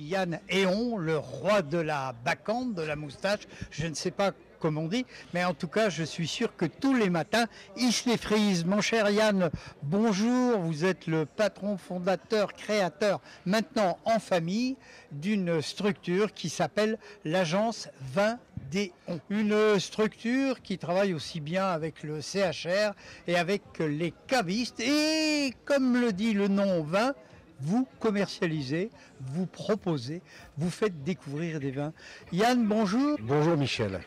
Yann Héon, le roi de la bacchante, de la moustache. Je ne sais pas comme on dit, mais en tout cas, je suis sûr que tous les matins, il se les frise. Mon cher Yann, bonjour. Vous êtes le patron, fondateur, créateur, maintenant en famille, d'une structure qui s'appelle l'agence Vin Déon. Une structure qui travaille aussi bien avec le CHR et avec les cavistes. Et comme le dit le nom vin, vous commercialisez, vous proposez, vous faites découvrir des vins. Yann, bonjour. Bonjour Michel.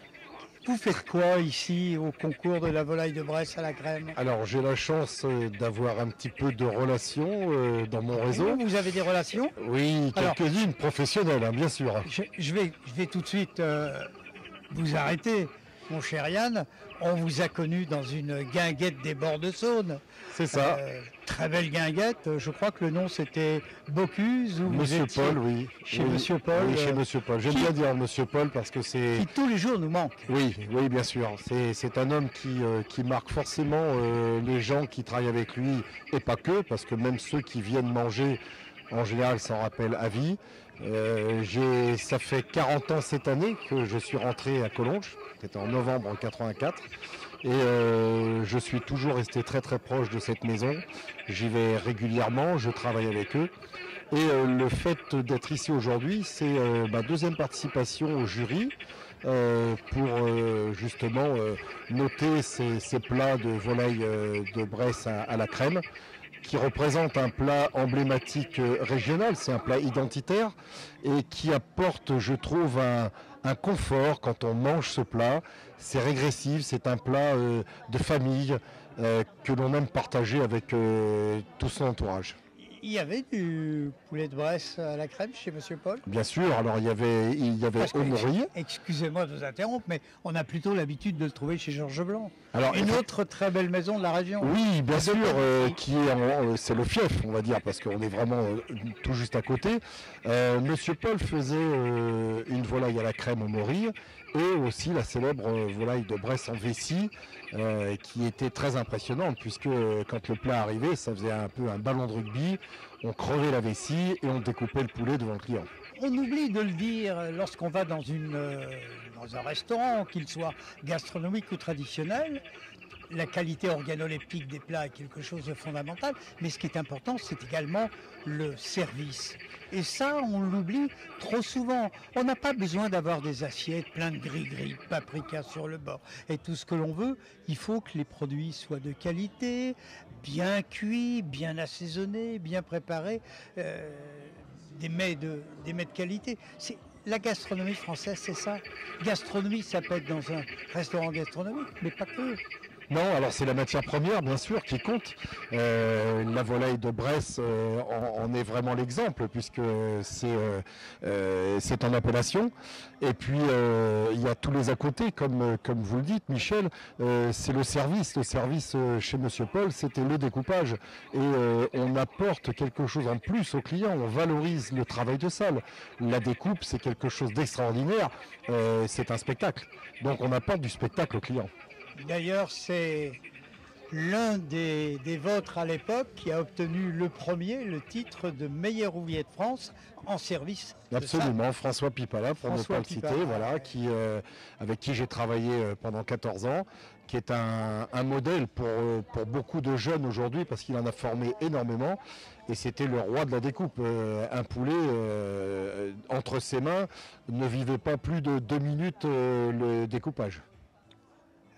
Vous faites quoi ici au concours de la volaille de Bresse à la crème? Alors j'ai la chance d'avoir un petit peu de relations dans mon réseau. Vous avez des relations? Oui, quelques-unes professionnelles, hein, bien sûr. Je vais tout de suite vous arrêter, mon cher Yann. On vous a connu dans une guinguette des bords de Saône. C'est ça. Très belle guinguette. Je crois que le nom c'était Bocuse. Monsieur Paul, oui. Chez oui. Monsieur Paul. Oui, chez Monsieur Paul. J'aime bien dire Monsieur Paul parce que c'est... Qui tous les jours nous manque. Oui, oui, bien sûr. C'est un homme qui marque forcément les gens qui travaillent avec lui et pas que, parce que même ceux qui viennent manger, en général, s'en rappellent à vie. Ça fait 40 ans cette année que je suis rentré à Collonges. C'était en novembre 84. Et je suis toujours resté très très proche de cette maison. J'y vais régulièrement, je travaille avec eux. Et le fait d'être ici aujourd'hui, c'est ma deuxième participation au jury pour justement noter ces plats de volaille de Bresse à la crème, qui représente un plat emblématique régional, c'est un plat identitaire et qui apporte, je trouve, un confort quand on mange ce plat. C'est régressif, c'est un plat de famille que l'on aime partager avec tout son entourage. Il y avait du poulet de Bresse à la crème chez Monsieur Paul? Bien sûr, alors il y avait Aumaury. Excusez-moi de vous interrompre, mais on a plutôt l'habitude de le trouver chez Georges Blanc. Alors, une autre très belle maison de la région. Oui, bien sûr, c'est le fief, on va dire, parce qu'on est vraiment tout juste à côté. Monsieur Paul faisait une volaille à la crème Aumaury et aussi la célèbre volaille de Bresse en vessie, qui était très impressionnante, puisque quand le plat arrivait, ça faisait un peu un ballon de rugby. On crevait la vessie et on découpait le poulet devant le client. On oublie de le dire lorsqu'on va dans un restaurant, qu'il soit gastronomique ou traditionnel. La qualité organoleptique des plats est quelque chose de fondamental, mais ce qui est important, c'est également le service. Et ça, on l'oublie trop souvent. On n'a pas besoin d'avoir des assiettes pleines de gris-gris, paprika sur le bord et tout ce que l'on veut. Il faut que les produits soient de qualité, bien cuits, bien assaisonnés, bien préparés, des mets de qualité. La gastronomie française, c'est ça. Gastronomie, ça peut être dans un restaurant gastronomique, mais pas que. Non, alors c'est la matière première, bien sûr, qui compte. La volaille de Bresse en est vraiment l'exemple, puisque c'est en appellation. Et puis, il y a tous les à côté, comme vous le dites, Michel, c'est le service. Le service chez Monsieur Paul, c'était le découpage. Et on apporte quelque chose en plus au client, on valorise le travail de salle. La découpe, c'est quelque chose d'extraordinaire, c'est un spectacle. Donc on apporte du spectacle au client. D'ailleurs, c'est l'un des vôtres à l'époque qui a obtenu le titre de meilleur ouvrier de France en service. Absolument, François Pipala, pour ne pas le citer, voilà, avec qui j'ai travaillé pendant 14 ans, qui est un modèle pour beaucoup de jeunes aujourd'hui, parce qu'il en a formé énormément, et c'était le roi de la découpe. Un poulet entre ses mains ne vivait pas plus de 2 minutes le découpage.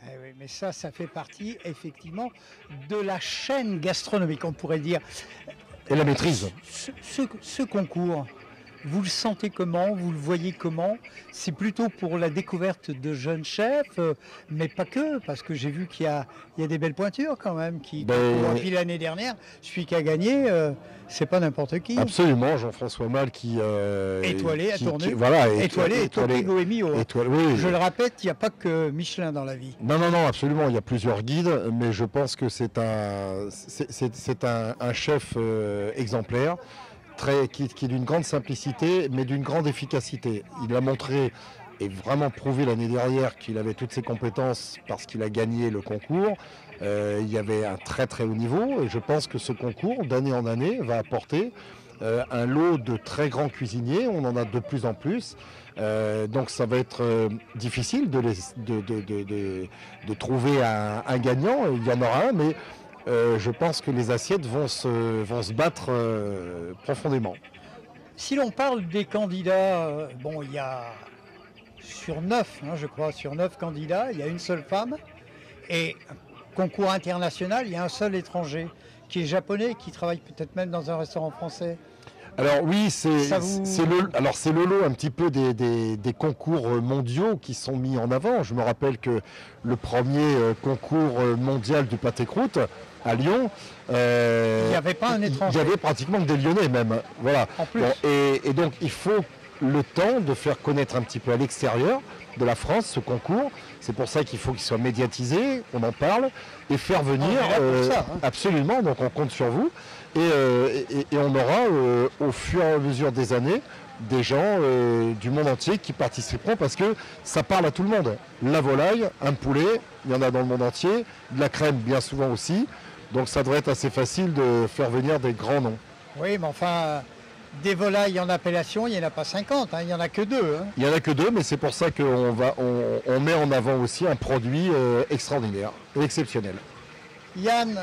Eh oui, mais ça fait partie effectivement de la chaîne gastronomique, on pourrait dire. Et la maîtrise. Ce concours, vous le sentez comment? Vous le voyez comment? C'est plutôt pour la découverte de jeunes chefs, mais pas que, parce que j'ai vu qu'il y a des belles pointures quand même. Et puis l'année dernière, celui qui a gagné, c'est pas n'importe qui. Absolument, Jean-François Mal qui... étoilé à Tournus. Voilà, étoilé et Topigo et Mio. Oui. Je le répète, il n'y a pas que Michelin dans la vie. Non, absolument, il y a plusieurs guides, mais je pense que c'est un chef exemplaire, qui est d'une grande simplicité, mais d'une grande efficacité. Il a montré et vraiment prouvé l'année dernière qu'il avait toutes ses compétences parce qu'il a gagné le concours. Il y avait un très très haut niveau et je pense que ce concours, d'année en année, va apporter un lot de très grands cuisiniers, on en a de plus en plus. Donc ça va être difficile de trouver un gagnant, il y en aura un, mais je pense que les assiettes vont se battre profondément. Si l'on parle des candidats, bon, il y a sur 9, je crois, sur 9 candidats, il y a une seule femme. Et concours international, il y a un seul étranger qui est japonais, qui travaille peut-être même dans un restaurant français. Alors oui, c'est le lot un petit peu des concours mondiaux qui sont mis en avant. Je me rappelle que le premier concours mondial du pâté-croûte à Lyon, il n'y avait pas un étranger. Il y avait pratiquement que des Lyonnais même. Voilà. En plus. Bon, et donc il faut le temps de faire connaître un petit peu à l'extérieur de la France ce concours. C'est pour ça qu'il faut qu'il soit médiatisé, on en parle, et faire venir absolument, donc on compte sur vous. Et on aura au fur et à mesure des années des gens du monde entier qui participeront parce que ça parle à tout le monde. La volaille, un poulet, il y en a dans le monde entier, de la crème bien souvent aussi. Donc ça devrait être assez facile de faire venir des grands noms. Oui, mais enfin, des volailles en appellation, il n'y en a pas 50, il n'y en a que 2. Il n'y en a que 2, mais c'est pour ça qu'on met en avant aussi un produit extraordinaire, exceptionnel. Yann,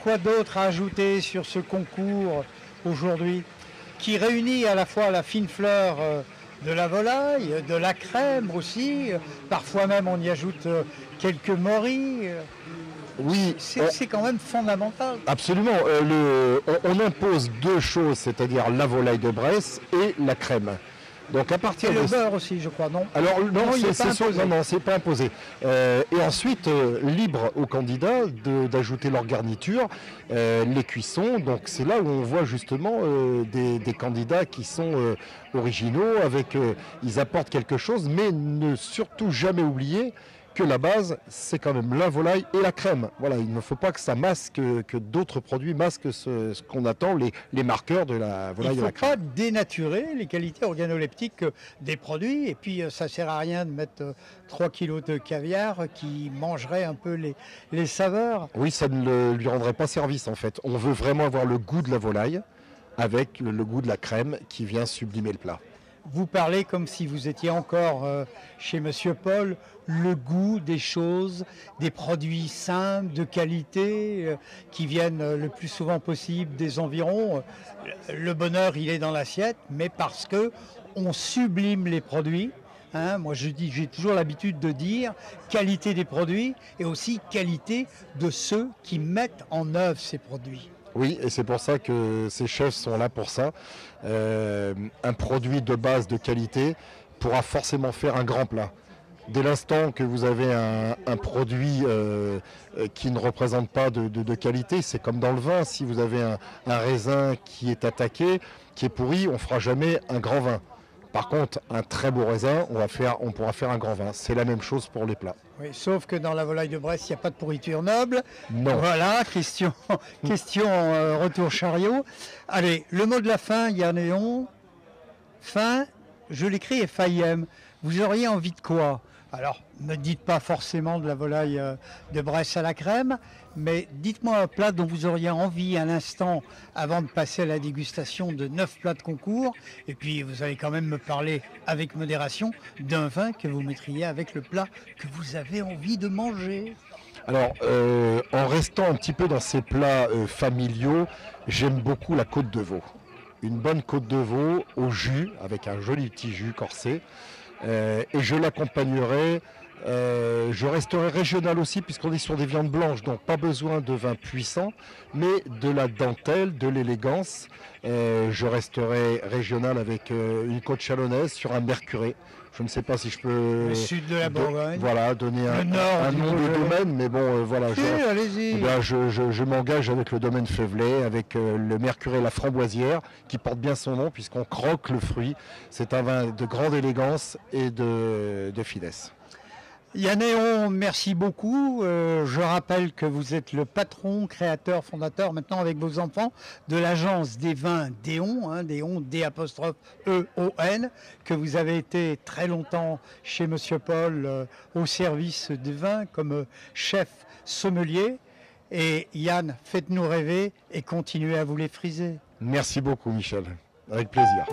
quoi d'autre à ajouter sur ce concours aujourd'hui qui réunit à la fois la fine fleur de la volaille, de la crème aussi, parfois même on y ajoute quelques morilles. Oui, c'est quand même fondamental. Absolument. On impose 2 choses, c'est-à-dire la volaille de Bresse et la crème. Donc à partir et le beurre aussi, je crois, non? Alors non, c'est pas imposé. Et ensuite, libre aux candidats d'ajouter leur garniture, les cuissons. Donc c'est là où on voit justement des candidats qui sont originaux, ils apportent quelque chose, mais ne surtout jamais oublier que la base, c'est quand même la volaille et la crème. Voilà, il ne faut pas que ça masque, que d'autres produits masquent ce qu'on attend, les marqueurs de la volaille et la crème. Il ne faut pas dénaturer les qualités organoleptiques des produits. Et puis, ça ne sert à rien de mettre 3 kilos de caviar qui mangerait un peu les saveurs. Oui, ça ne lui rendrait pas service en fait. On veut vraiment avoir le goût de la volaille avec le goût de la crème qui vient sublimer le plat. Vous parlez comme si vous étiez encore chez Monsieur Paul, le goût des choses, des produits simples, de qualité, qui viennent le plus souvent possible des environs. Le bonheur, il est dans l'assiette, mais parce que on sublime les produits. Moi, j'ai toujours l'habitude de dire qualité des produits et aussi qualité de ceux qui mettent en œuvre ces produits. Oui, et c'est pour ça que ces chefs sont là pour ça. Un produit de base de qualité pourra forcément faire un grand plat. Dès l'instant que vous avez un produit qui ne représente pas de qualité, c'est comme dans le vin. Si vous avez un raisin qui est attaqué, qui est pourri, on ne fera jamais un grand vin. Par contre, un très beau raisin, on pourra faire un grand vin. C'est la même chose pour les plats. Oui, sauf que dans la volaille de Bresse, il n'y a pas de pourriture noble. Non. Voilà, question retour chariot. Allez, le mot de la fin, Yannéon. Fin, je l'écris F-I-M. Vous auriez envie de quoi? Alors, ne dites pas forcément de la volaille de Bresse à la crème, mais dites-moi un plat dont vous auriez envie à l'instant avant de passer à la dégustation de 9 plats de concours. Et puis, vous allez quand même me parler avec modération d'un vin que vous mettriez avec le plat que vous avez envie de manger. Alors, en restant un petit peu dans ces plats familiaux, j'aime beaucoup la côte de veau. Une bonne côte de veau au jus, avec un joli petit jus corsé. Et je l'accompagnerai, je resterai régional aussi puisqu'on est sur des viandes blanches, donc pas besoin de vin puissant, mais de la dentelle, de l'élégance. Je resterai régional avec une côte chalonnaise sur un mercuré. Je ne sais pas si je peux le sud de la Bourgogne, donner un nom de domaine, mais bon, voilà. Allez-y. Je m'engage avec le domaine Faivelet, avec le mercuré la framboisière, qui porte bien son nom puisqu'on croque le fruit. C'est un vin de grande élégance et de finesse. Yannéon, merci beaucoup. Je rappelle que vous êtes le patron, créateur, fondateur, maintenant avec vos enfants, de l'agence des vins Déon, Déon, D'-E-O-N, que vous avez été très longtemps chez Monsieur Paul au service des vins comme chef sommelier. Et Yann, faites-nous rêver et continuez à vous les friser. Merci beaucoup Michel, avec plaisir.